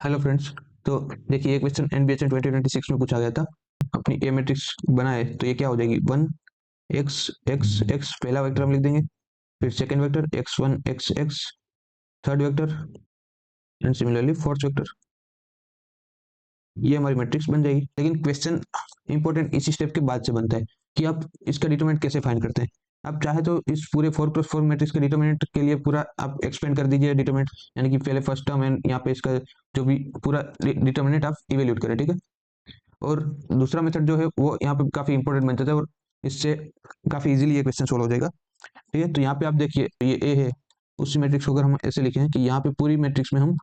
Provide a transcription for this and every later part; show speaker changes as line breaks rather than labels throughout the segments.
Hello friends. तो देखिए, एक क्वेश्चन एनबीएचएन 2026 में पूछा गया था। अपनी ए मैट्रिक्स बनाए तो ये क्या हो जाएगी, 1 x x x पहला वेक्टर हम लिख देंगे, फिर second vector x1 x x, third vector and similarly fourth vector. ये हमारी मैट्रिक्स बन जाएगी। लेकिन क्वेश्चन इंपॉर्टेंट इसी स्टेप के बाद से बनता है कि आप इसका डिटरमिनेंट कैसे फाइंड करते हैं। आप चाहे तो इस पूरे 4+4 मैट्रिक्स के डिटरमिनेंट के लिए पूरा आप एक्सपेंड कर दीजिए डिटरमिनेंट, यानी कि पहले फर्स्ट टर्म एंड यहाँ पे इसका जो भी पूरा डिटरमिनेंट आप इवेल्यूट करें, ठीक है। और दूसरा मेथड जो है वो यहाँ पे काफी इंपॉर्टेंट बन जाता है और इससे काफी इजीली ये क्वेश्चन सोल्व हो जाएगा, ठीक है। तो यहाँ पे आप देखिए, ये ए है, उसी मैट्रिक्स को अगर हम ऐसे लिखें कि यहाँ पे पूरी मैट्रिक्स में हम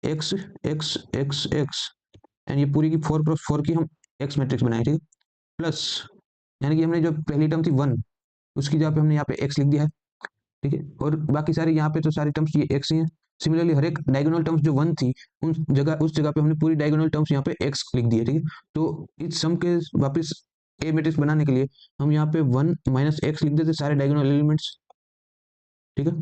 x x x x and ये पूरी की 4+4 की हम एक्स मैट्रिक्स बनाए, ठीक है। प्लस यानी कि हमने जो पहली टर्म थी 1, उसकी जगह पे हमने यहाँ पे एक्स लिख दिया है, ठीक है। और बाकी सारी यहाँ पे तो सारी टर्म्स ये एक्स ही हैं। सिमिलरली हर एक डायगोनल टर्म्स जो 1 थी उस जगह पे हमने पूरी डायगोनल टर्म्स यहाँ पे एक्स लिख दी है, ठीक है। तो इस सम के वापस ए मैट्रिक्स बनाने के लिए हम यहाँ पे 1 माइनस एक्स लिख देते सारे डायगोनल एलिमेंट्स, ठीक है।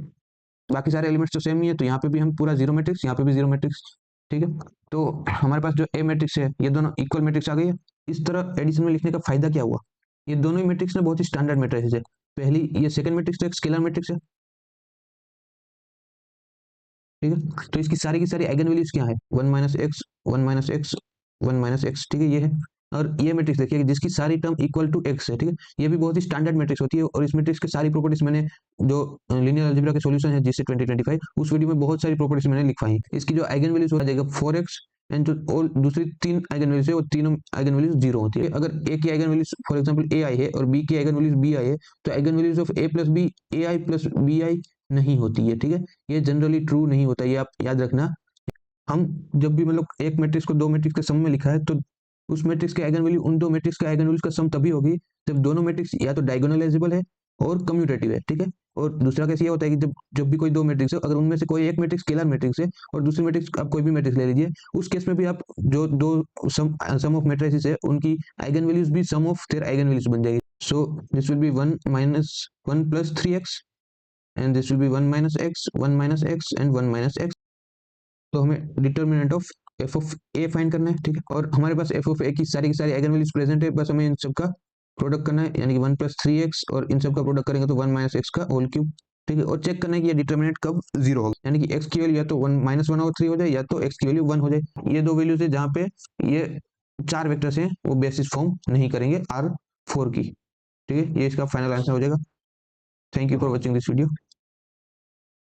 बाकी सारे एलिमेंट्स तो सेम ही है, तो यहाँ पे भी हम पूरा जीरो मैट्रिक्स, यहाँ पे भी जीरो मैट्रिक्स, ठीक है। तो हमारे पास जो ए मैट्रिक्स है ये दोनों इक्वल मैट्रिक्स आ गई है। इस तरह एडिशन में लिखने का फायदा क्या हुआ, ये दोनों ही मैट्रिक्स ना बहुत ही स्टैंडर्ड मैट्रिक्स है। पहली ये सेकंड मैट्रिक्स तो एक स्केलर मैट्रिक्स है, ठीक है। तो इसकी सारी आइगन वैल्यूज क्या है, 1 - x 1 - x 1 - x, ठीक है, ये है। और ये मैट्रिक्स देखिए कि जिसकी सारी टर्म इक्वल टू एक्स है, ठीक है। ये भी बहुत ही स्टैंडर्ड मैट्रिक्स होती है और इस मैट्रिक्स की सारी प्रॉपर्टीज मैंने जो लीनियर अलजेब्रा के सॉल्यूशन है जिससे 2025 उस वीडियो में बहुत सारी प्रॉपर्टीज मैंने लिखवाई है। इसकी जो आइगन वैल्यूज हो जाएगा 4x एंड जो और दूसरी तीन आइगन वैल्यूज है वो तीनों आइगन वैल्यूज जीरो होती है। अगर ए की आइगन वैल्यूज फॉर एग्जांपल ए आई है और बी की आइगन वैल्यूज बी आई है, तो eigen values of A plus B A I plus B I नहीं होती है, ठीक है। ये जनरली ट्रू नहीं होता, ये आप याद रखना। हम जब भी मतलब एक मैट्रिक्स को दो मैट्रिक्स के सम में लिखा है तो उस मैट्रिक्स के आइगन वैल्यू उन दो मैट्रिक्स के आइगन वैल्यूज का सम तभी होगी जब दोनों मैट्रिक्स या तो डायगोनलाइजेबल है और कम्यूटेटिव है, ठीक है। और दूसरा केस ये होता है कि जब जब भी कोई दो मैट्रिक्स है, अगर उनमें से कोई एक मैट्रिक्स स्केलर मैट्रिक्स है और दूसरी मैट्रिक्स आप कोई भी मैट्रिक्स ले लीजिए, उस केस में भी आप जो दो सम ऑफ मैट्रिसेस है उनकी आइगन वैल्यूज भी सम ऑफ देयर आइगन वैल्यूज बन जाएगी। So this will be 1 - 1 + 3x and this will be 1 - x 1 - x and 1 - x। तो हमें determinant of F of A find करना है, ठीक है। और हमारे पास एफ ऑफ ए की सारी आइगन वैल्यूज प्रेजेंट है, बस हमें इन सब का प्रोडक्ट करना है, यानी कि 1 + 3x और इन सब का प्रोडक्ट करेंगे तो 1 - x का होल क्यूब, ठीक है। और चेक करना है कि ये डिटर्मिनेंट कब जीरो होगा, यानी कि x की वैल्यू या तो 1 -1/3 हो जाए या तो x की वैल्यू 1 हो जाए। ये दो वैल्यूज है जहाँ पे ये चार वेक्टर्स हैं वो बेसिस फॉर्म नहीं करेंगे R4 की, ठीक है। ये इसका फाइनल आंसर हो जाएगा। Thank you for watching this video.